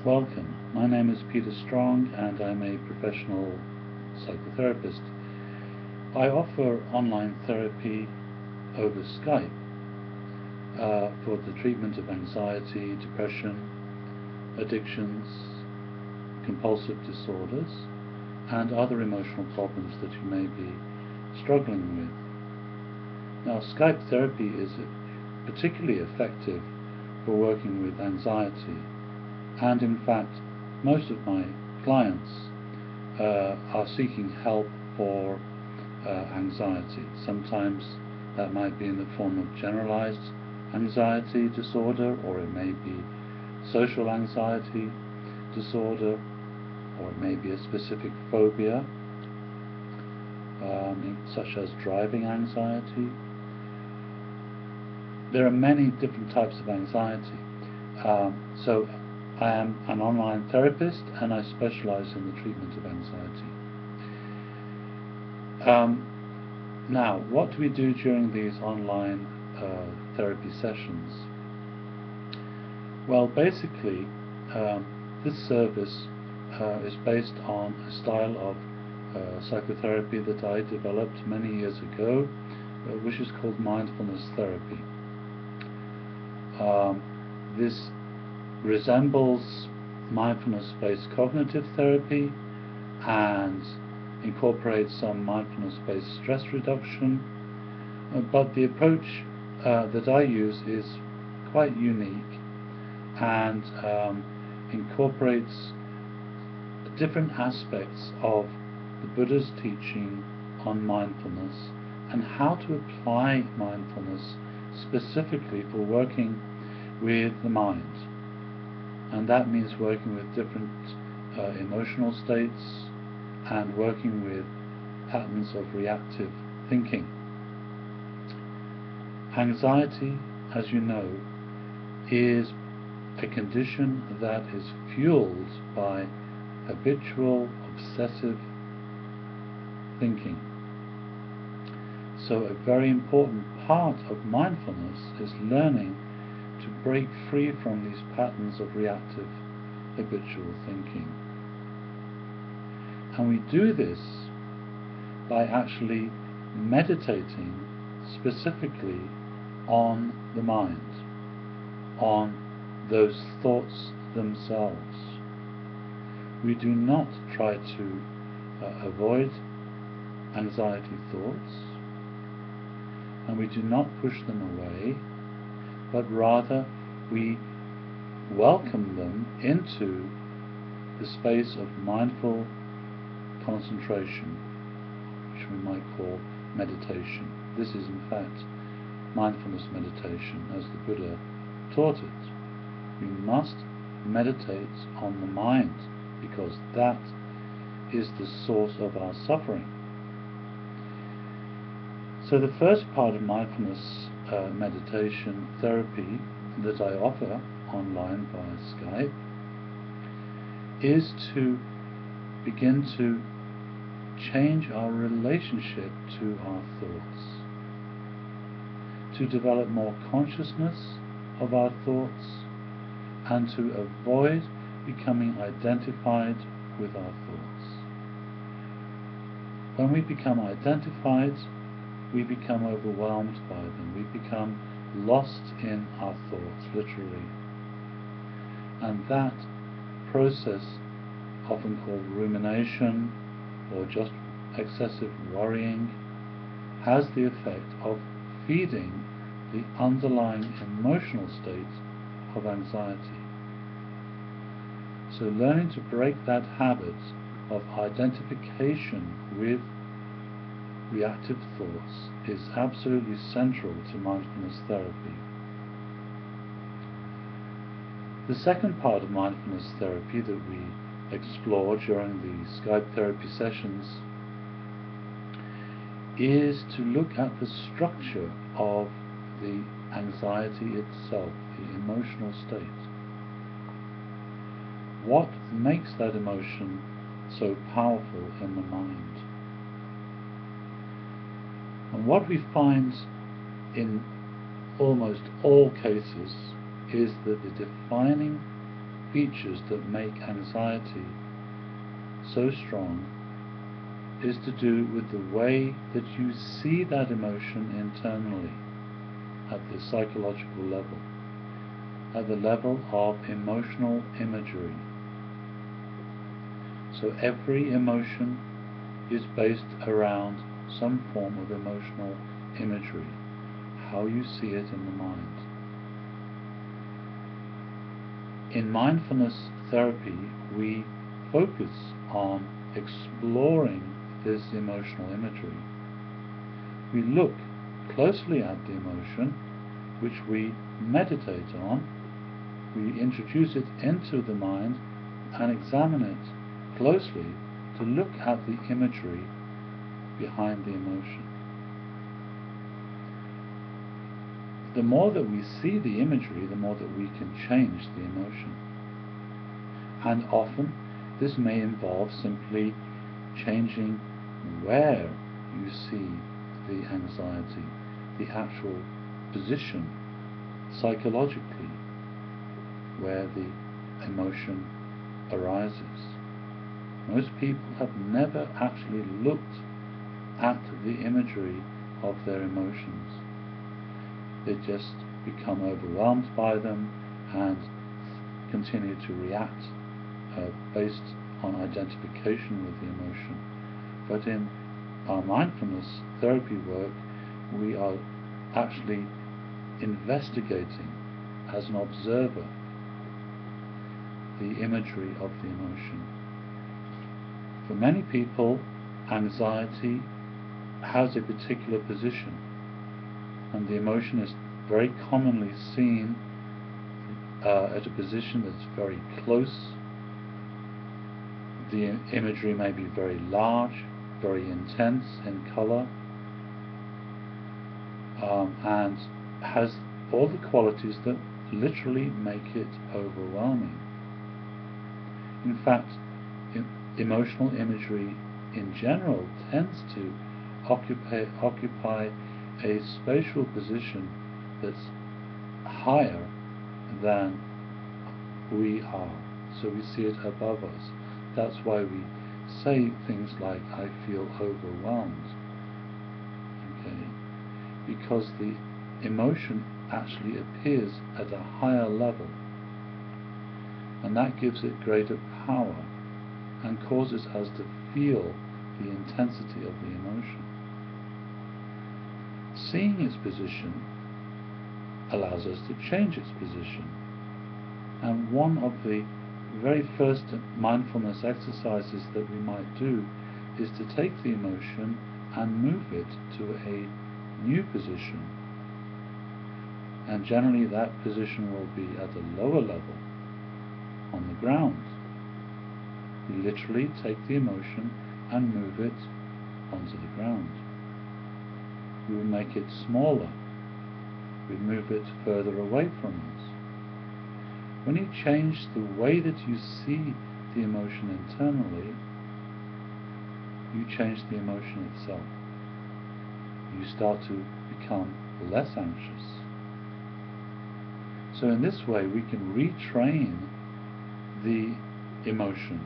Welcome. My name is Peter Strong and I'm a professional psychotherapist. I offer online therapy over Skype for the treatment of anxiety, depression, addictions, compulsive disorders, and other emotional problems that you may be struggling with. Now, Skype therapy is particularly effective for working with anxiety, and in fact most of my clients are seeking help for anxiety. Sometimes that might be in the form of generalized anxiety disorder, or it may be social anxiety disorder, or it may be a specific phobia, such as driving anxiety. There are many different types of anxiety. So I am an online therapist and I specialize in the treatment of anxiety. Now, what do we do during these online therapy sessions? Well, basically, this service is based on a style of psychotherapy that I developed many years ago, which is called Mindfulness Therapy. This resembles mindfulness-based cognitive therapy and incorporates some mindfulness-based stress reduction, but the approach that I use is quite unique and incorporates different aspects of the Buddha's teaching on mindfulness and how to apply mindfulness specifically for working with the mind. And that means working with different emotional states and working with patterns of reactive thinking. Anxiety, as you know, is a condition that is fueled by habitual, obsessive thinking. So a very important part of mindfulness is learning to break free from these patterns of reactive, habitual thinking. And we do this by actually meditating specifically on the mind, on those thoughts themselves. We do not try to avoid anxiety thoughts, and we do not push them away, but rather we welcome them into the space of mindful concentration, which we might call meditation. This is in fact mindfulness meditation as the Buddha taught it. We must meditate on the mind because that is the source of our suffering. So the first part of mindfulness meditation therapy that I offer online via Skype is to begin to change our relationship to our thoughts, to develop more consciousness of our thoughts, and to avoid becoming identified with our thoughts. When we become identified, we become overwhelmed by them. We become lost in our thoughts, literally. And that process, often called rumination or just excessive worrying, has the effect of feeding the underlying emotional state of anxiety. So learning to break that habit of identification with reactive thoughts is absolutely central to mindfulness therapy. The second part of mindfulness therapy that we explore during the Skype therapy sessions is to look at the structure of the anxiety itself, the emotional state. What makes that emotion so powerful in the mind? And what we find in almost all cases is that the defining features that make anxiety so strong is to do with the way that you see that emotion internally at the psychological level, at the level of emotional imagery. So every emotion is based around some form of emotional imagery, how you see it in the mind. In mindfulness therapy, we focus on exploring this emotional imagery. We look closely at the emotion, which we meditate on. We introduce it into the mind and examine it closely to look at the imagery behind the emotion. The more that we see the imagery, the more that we can change the emotion. And often this may involve simply changing where you see the anxiety, the actual position psychologically where the emotion arises. Most people have never actually looked at the imagery of their emotions. They just become overwhelmed by them and continue to react based on identification with the emotion. But in our mindfulness therapy work, we are actually investigating as an observer the imagery of the emotion. For many people, anxiety has a particular position, and the emotion is very commonly seen at a position that's very close. The imagery may be very large, very intense in color, and has all the qualities that literally make it overwhelming. In fact, emotional imagery in general tends to occupy a spatial position that's higher than we are, so we see it above us. That's why we say things like, I feel overwhelmed, okay? Because the emotion actually appears at a higher level, and that gives it greater power and causes us to feel the intensity of the emotion. Seeing its position allows us to change its position, and one of the very first mindfulness exercises that we might do is to take the emotion and move it to a new position, and generally that position will be at a lower level on the ground. We literally take the emotion and move it onto the ground. We will make it smaller. We move it further away from us. When you change the way that you see the emotion internally, you change the emotion itself. You start to become less anxious. So in this way we can retrain the emotion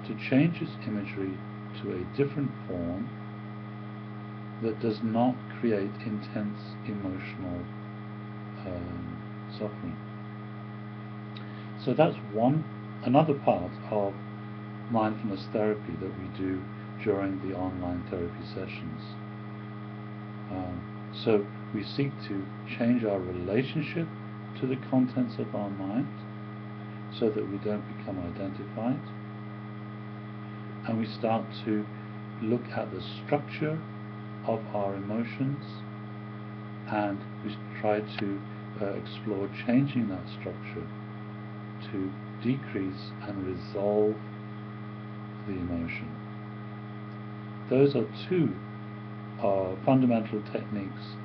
to change its imagery to a different form that does not create intense emotional suffering. So that's another part of mindfulness therapy that we do during the online therapy sessions. So we seek to change our relationship to the contents of our mind so that we don't become identified, and we start to look at the structure of our emotions, and we try to explore changing that structure to decrease and resolve the emotion. Those are two fundamental techniques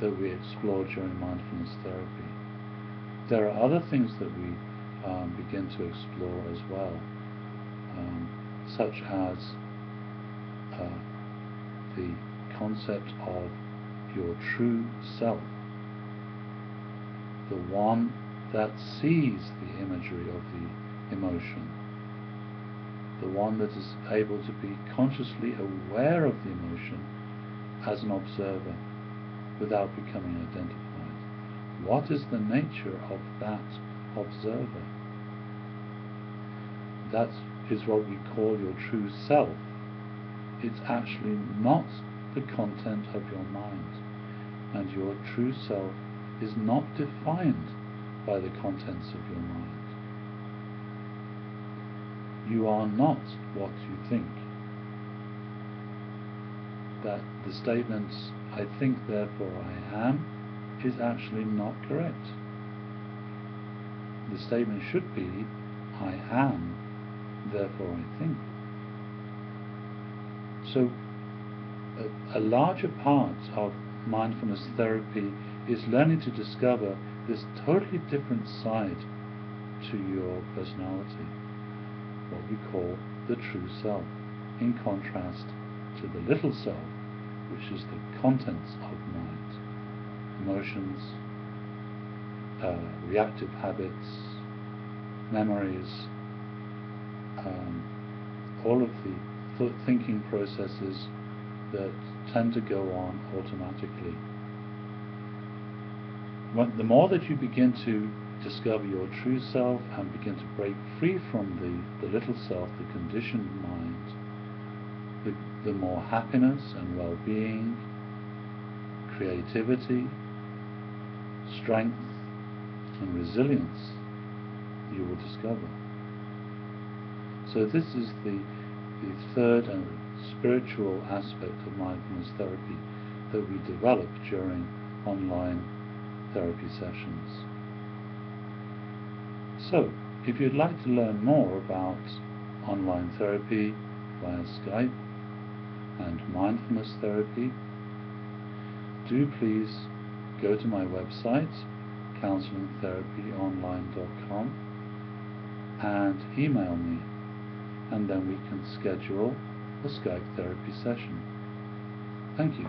that we explore during mindfulness therapy. There are other things that we begin to explore as well, such as the concept of your true self, the one that sees the imagery of the emotion, the one that is able to be consciously aware of the emotion as an observer without becoming identified. What is the nature of that observer? That is what we call your true self. It's actually not the content of your mind, and your true self is not defined by the contents of your mind. You are not what you think. That the statement, "I think, therefore I am," is actually not correct. The statement should be, "I am, therefore I think." So a larger part of mindfulness therapy is learning to discover this totally different side to your personality, what we call the true self, in contrast to the little self, which is the contents of mind, emotions, reactive habits, memories, all of the thinking processes that tend to go on automatically. The more that you begin to discover your true self and begin to break free from the little self, the conditioned mind, the more happiness and well-being, creativity, strength and resilience you will discover. So this is the third and spiritual aspect of mindfulness therapy that we develop during online therapy sessions. So, if you'd like to learn more about online therapy via Skype and mindfulness therapy, do please go to my website, counselingtherapyonline.com, and email me, and then we can schedule a Skype therapy session. Thank you.